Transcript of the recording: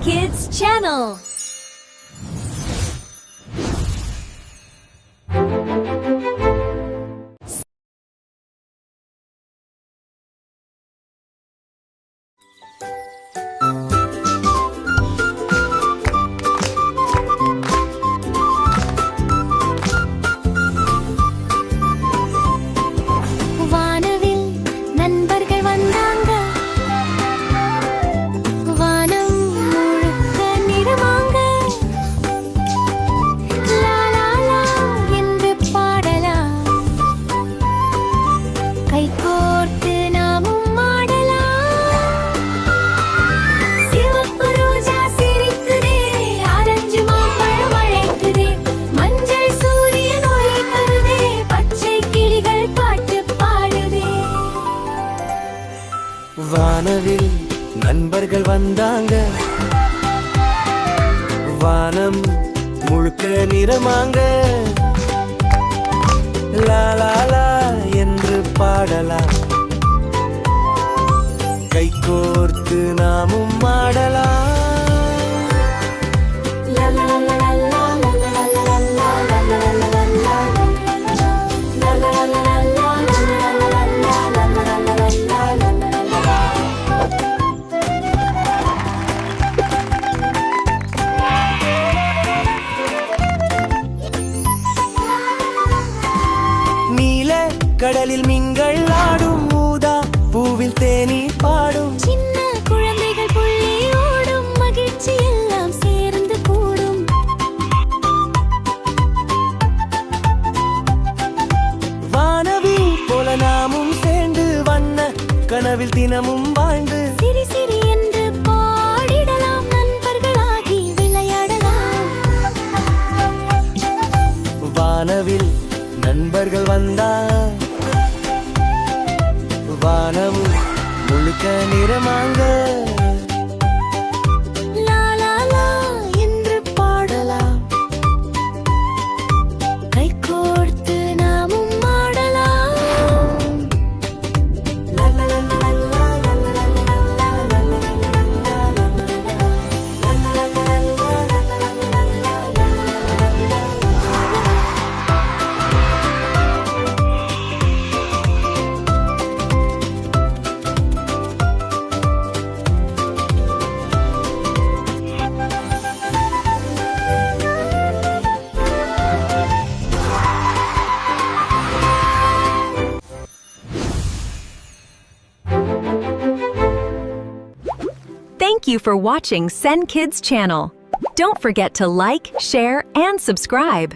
Kids Channel. வானவில் நண்பர்கள் வந்தாங்க, வானம் முழுக்க நிறமாங்க. லா லா லா என்று பாடலாம், கைகோர்த்து நாமும் ஆடலாம். கடலில் மீன்கள் ஆடும், ஊதா பூவில் தேனி பாடும், சின்ன குழந்தைகள் புள்ளி ஓடும், மகிழ்ச்சி எல்லாம் சேர்ந்து கூடும். வானவில் போல நாமும் சேர்ந்து வண்ண கனவில் தினமும் வாழ்ந்து சிரி சிரி என்று பாடிடலாம், நண்பர்களாகி விளையாடலாம். வானவில் நண்பர்கள் வந்தார், வானம் முழுக்க நிறமாங்க. லா லா லா என்று பாடலாம், கைகோர்த்து நாமும் ஆடலாம். Thank you for watching Sen Kids Channel. Don't forget to like, share, and subscribe.